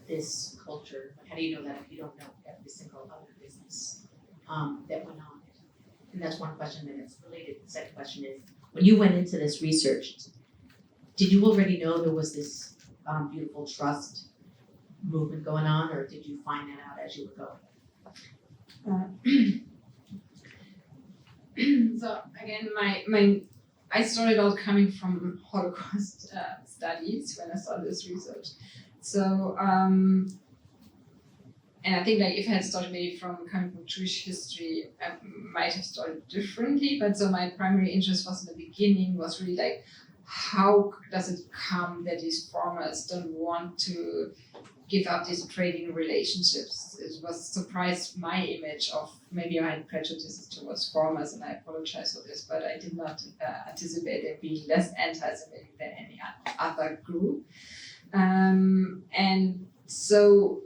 this culture? How do you know that if you don't know every single other business that went on? And that's one question, and it's related. The second question is, when you went into this research, did you already know there was this beautiful trust movement going on, or did you find that out as you were going? So again, I started out coming from Holocaust studies when I started this research. So, and I think like if I had started maybe coming from Jewish history, I might have started differently. But so my primary interest was in the beginning was really like, how does it come that these farmers don't want to give up these trading relationships? It was surprised my image of, maybe I had prejudices towards farmers, and I apologize for this, but I did not anticipate them being less anti-Semitic than any other group. And so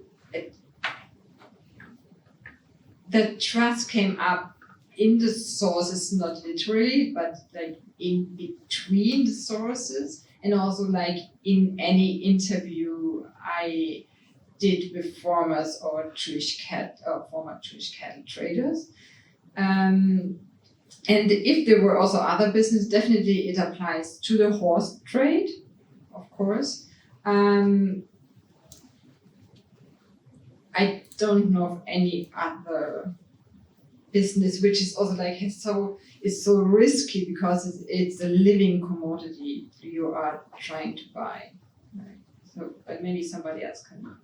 the trust came up in the sources, not literally, but like in between the sources, and also like in any interview I did with farmers or former Jewish cattle traders. And if there were also other business, definitely it applies to the horse trade, of course. I don't know of any other business, which is also like is so risky because it's a living commodity you are trying to buy. Right? So, but maybe somebody else can.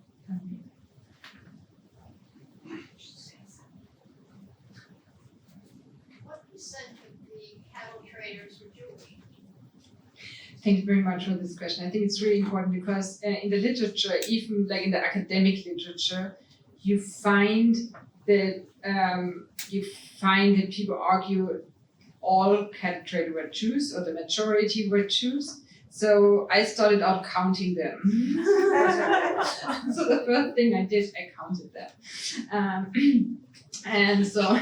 What percent of the cattle traders were Jewish? Thank you very much for this question. I think it's really important because in the literature, even like in the academic literature, you find that people argue all cattle traders were Jews or the majority were Jews. So I started out counting them. So the first thing I did, I counted them. And so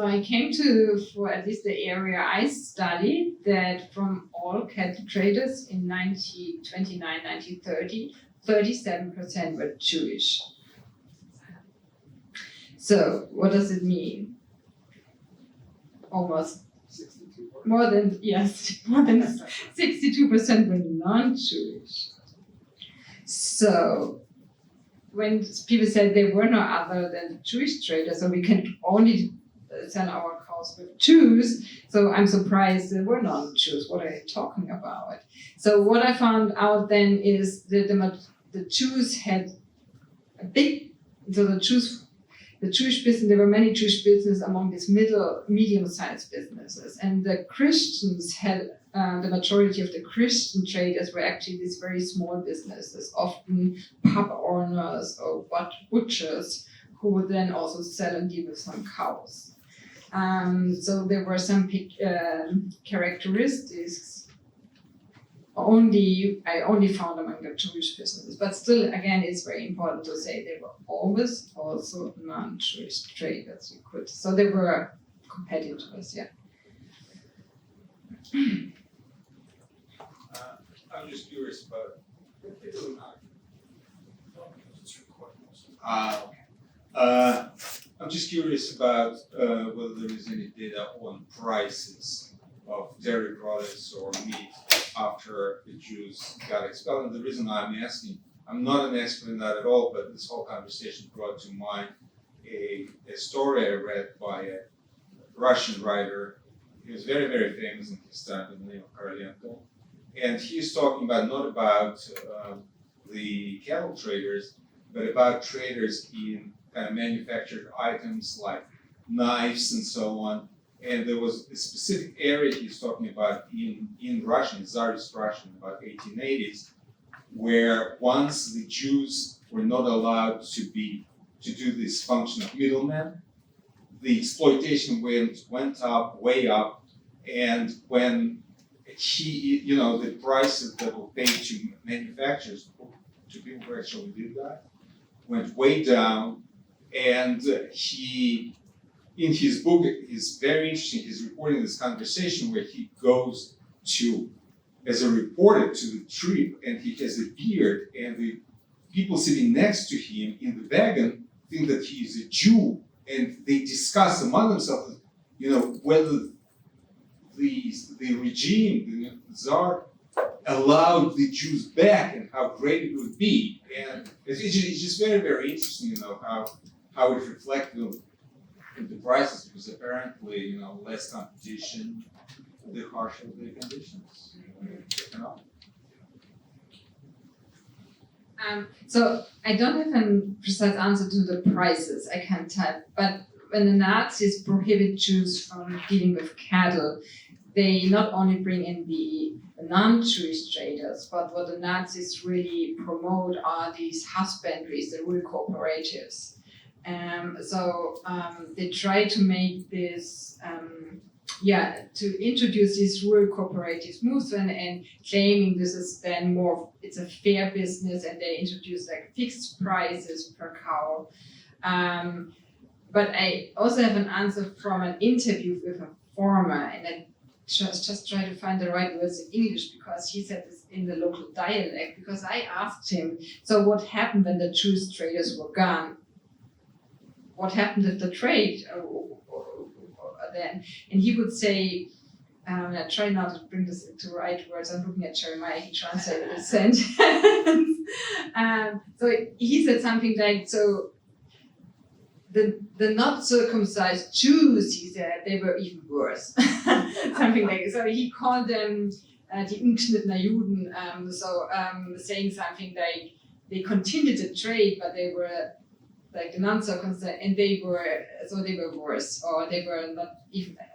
I came to, for at least the area I studied, that from all cattle traders in 1929, 1930, 37% were Jewish. So what does it mean? Almost more than 62% were non-Jewish. So when people said there were no other than Jewish traders, so we can only sell our cows with Jews, so I'm surprised there were non-Jews. What are you talking about? So what I found out then is that the Jews had a big, so the Jewish business, there were many Jewish businesses among these medium-sized businesses, and the Christians had the majority of the Christian traders were actually these very small businesses, often pub owners or butchers, who would then also sell and deal with some cows. So there were some characteristics I only found among the Jewish businesses, but still, again, it's very important to say they were always also non-Jewish traders. So they were competitors, yeah. I'm just curious about. I'm just curious about whether there is any data on prices of dairy products or meat after the Jews got expelled. And the reason I'm asking, I'm not an expert in that at all, but this whole conversation brought to mind a story I read by a Russian writer. He was very, very famous in his time, in the name of Korolenko. And he's talking about not about the cattle traders, but about traders in kind of manufactured items like knives and so on. And there was a specific area he's talking about in Russia, in Tsarist Russia, in about 1880s, where once the Jews were not allowed to do this function of middlemen, the exploitation went up, way up, and when the prices that were paid to manufacturers, to people who actually did that, went way down, and he, in his book, is very interesting. He's reporting this conversation where he goes to, as a reporter, to the trip, and he has a beard, and the people sitting next to him in the wagon think that he is a Jew, and they discuss among themselves, whether the regime, the Tsar, allowed the Jews back and how great it would be. And it's just very, very interesting, how it reflected the prices, because apparently, less competition, the harsher the conditions. So I don't have a precise answer to the prices, I can't tell, but when the Nazis prohibit Jews from dealing with cattle, they not only bring in the non-Jewish traders, but what the Nazis really promote are these husbandries, the rural cooperatives. They try to make this, to introduce these rural cooperatives movement and claiming this is then more, it's a fair business, and they introduce like fixed prices per cow. But I also have an answer from an interview with a farmer, and I just try to find the right words in English, because he said this in the local dialect, because I asked him, so what happened when the Jewish traders were gone? What happened with the trade then? And he would say, I try not to bring this into right words, I'm looking at Jeremiah, he translated the sentence. So he said something like, so the not circumcised Jews, he said, they were even worse. Something like so. He called them die ungeschnittenen Juden. Saying something like they continued the trade, but they were like the non-circumcised, and they were worse, or they were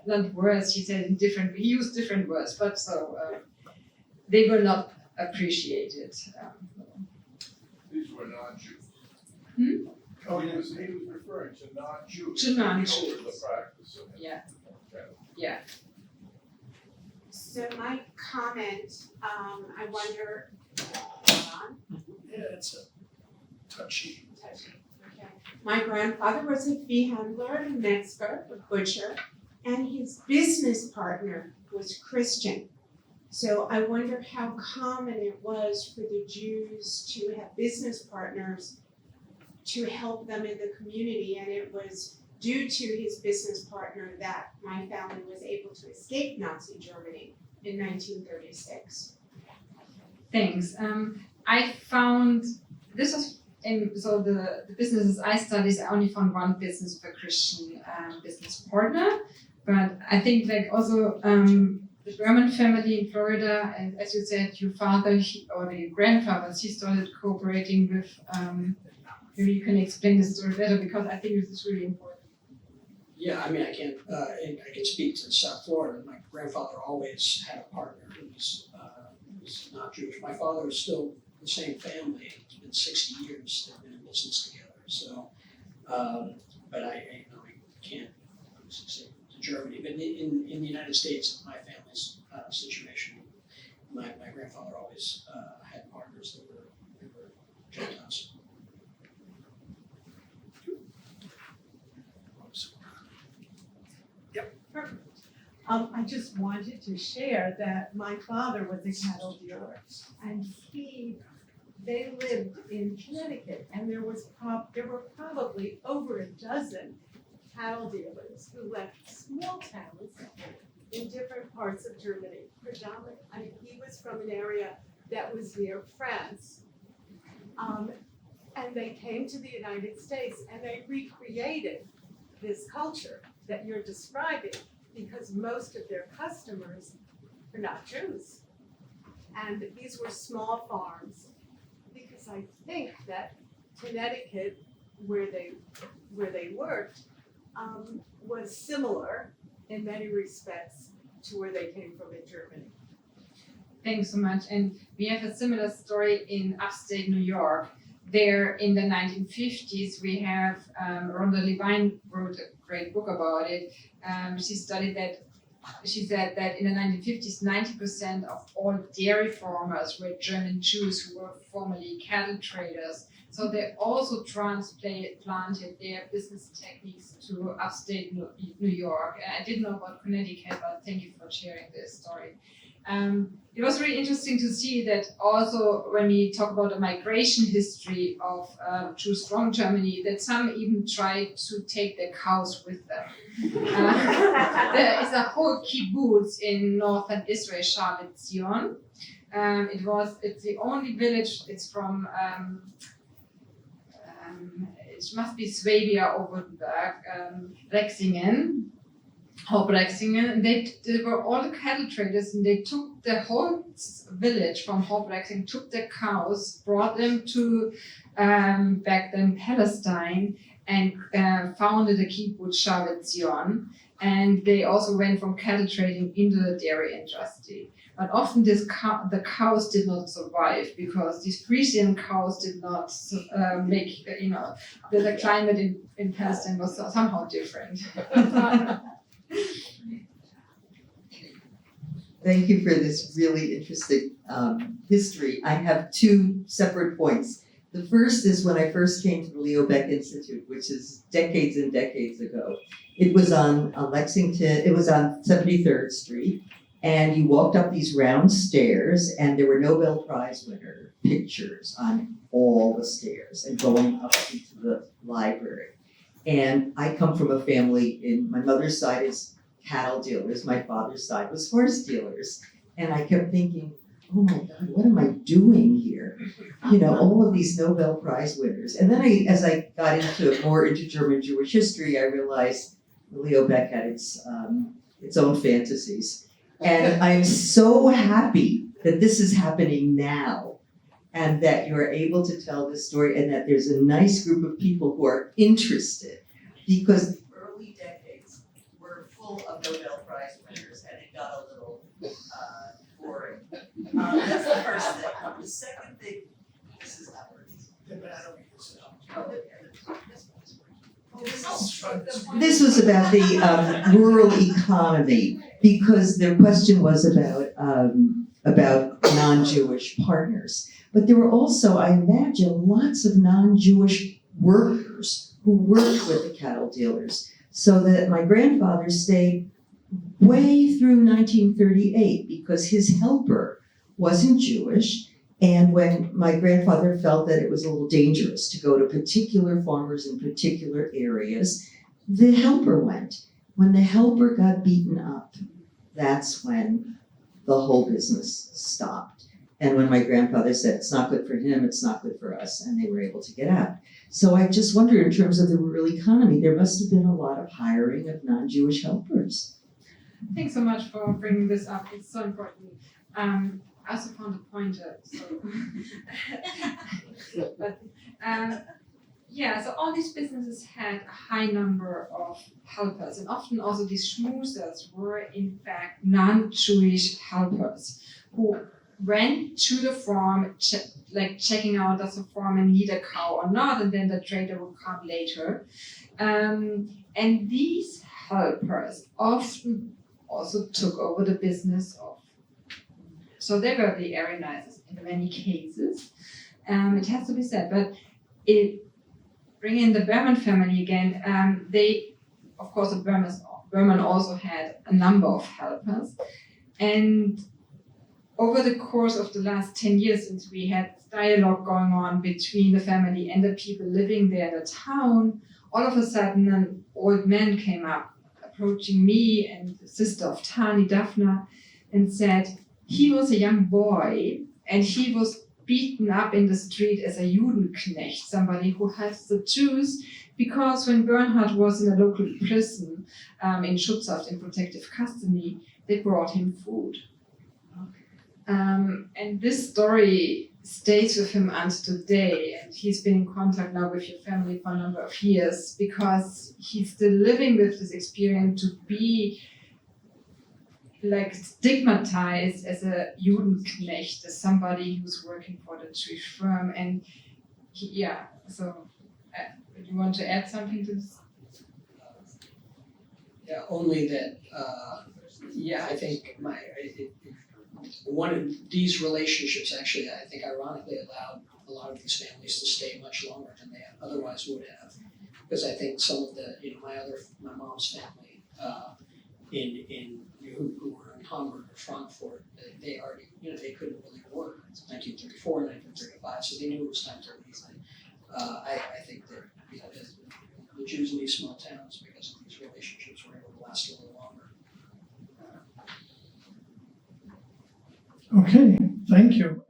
not worse. He said in different. He used different words, but they were not appreciated. These were non-Jews. Hmm? Oh, he was referring to non-Jews. To non-Jews. Over the practice of Yeah. Okay. Yeah. So my comment, I wonder, on, Yeah, it's a touchy. okay. My grandfather was a viehhandler, a Metzger, a butcher, and his business partner was Christian. So I wonder how common it was for the Jews to have business partners to help them in the community, and it was due to his business partner that my family was able to escape Nazi Germany in 1936. Thanks. I found this was the businesses I studied. I only found one business with a Christian business partner, but I think like also the Berman family in Florida, and as you said, your father or the grandfathers, he started cooperating with. Maybe you can explain the story better because I think this is really important. Yeah, I mean, I can speak to South Florida. My grandfather always had a partner who was not Jewish. My father was still the same family. It's been 60 years they've been in business together. So, but I can't say to Germany. But in the United States, my family's situation, my grandfather always had partners that were Gentiles. Perfect. I just wanted to share that my father was a cattle dealer, and they lived in Connecticut, and there were probably over a dozen cattle dealers who left small towns in different parts of Germany. He was from an area that was near France, and they came to the United States, and they recreated this culture that you're describing, because most of their customers are not Jews. And these were small farms, because I think that Connecticut, where they worked, was similar in many respects to where they came from in Germany. Thanks so much. And we have a similar story in upstate New York. There in the 1950s, we have Rhonda Levine wrote a great book about it. She studied that. She said that in the 1950s, 90% of all dairy farmers were German Jews who were formerly cattle traders. So they also transplanted their business techniques to upstate New York. I didn't know about Connecticut, but thank you for sharing this story. It was really interesting to see that also when we talk about the migration history of Jews from Germany, that some even tried to take their cows with them. There is a whole kibbutz in northern Israel, Shavit Zion. It's the only village. It's from it must be Swabia or Württemberg, Rexingen. Hauptrexingen, they were all the cattle traders, and they took the whole village from Hauptrexingen, took their cows, brought them to back then Palestine, and founded a kibbutz Shavit Zion. And they also went from cattle trading into the dairy industry. But often the cows did not survive because these Frisian cows did not make, the climate in Palestine was somehow different. Thank you for this really interesting history. I have two separate points. The first is when I first came to the Leo Baeck Institute, which is decades and decades ago. It was on Lexington, it was on 73rd Street, and you walked up these round stairs, and there were Nobel Prize winner pictures on all the stairs and going up into the library. And I come from a family, my mother's side is cattle dealers, my father's side was horse dealers. And I kept thinking, oh my God, what am I doing here? You know, all of these Nobel Prize winners. And then as I got more into German Jewish history, I realized Leo Beck had its own fantasies. And I'm so happy that this is happening now and that you're able to tell this story and that there's a nice group of people who are interested, because the early decades were full of Nobel Prize winners and it got a little boring. That's the first thing. The second thing, this is not working. This was about the rural economy, because their question was about non-Jewish partners. But there were also, I imagine, lots of non-Jewish workers who worked with the cattle dealers. So that my grandfather stayed way through 1938 because his helper wasn't Jewish. And when my grandfather felt that it was a little dangerous to go to particular farmers in particular areas, the helper went. When the helper got beaten up, that's when the whole business stopped. And when my grandfather said, it's not good for him, it's not good for us, and they were able to get out. So I just wonder, in terms of the rural economy, there must have been a lot of hiring of non-Jewish helpers. Thanks so much for bringing this up. It's so important. I also found a pointer. So, but so all these businesses had a high number of helpers, and often also these schmoozers were in fact non-Jewish helpers who went to the farm, checking out does the farmer need a cow or not, and then the trader would come later. And these helpers often also took over the business of. So they were the Aryanizers in many cases. It has to be said, but bring in the Berman family again. They, of course, the Berman also had a number of helpers, and over the course of the last 10 years, since we had dialogue going on between the family and the people living there in the town, all of a sudden an old man came up, approaching me and the sister of Tani, Daphna, and said he was a young boy and he was beaten up in the street as a Judenknecht, somebody who has the Jews, because when Bernhard was in a local prison in Schutzhaft, in protective custody, they brought him food. And this story stays with him until today, and he's been in contact now with your family for a number of years because he's still living with this experience to be stigmatized as a Judenknecht, as somebody who's working for the Jewish firm. And do you want to add something to this? Yeah, only that, I think one of these relationships actually, I think ironically allowed a lot of these families to stay much longer than they otherwise would have. Because I think some of the, my mom's family, who were in Hamburg or Frankfurt, they already, they couldn't really work. It's 1934, 1935, so they knew it was time to leave. I think that, the Jews in these small towns, because of these relationships, were able to last a little longer. Okay, thank you.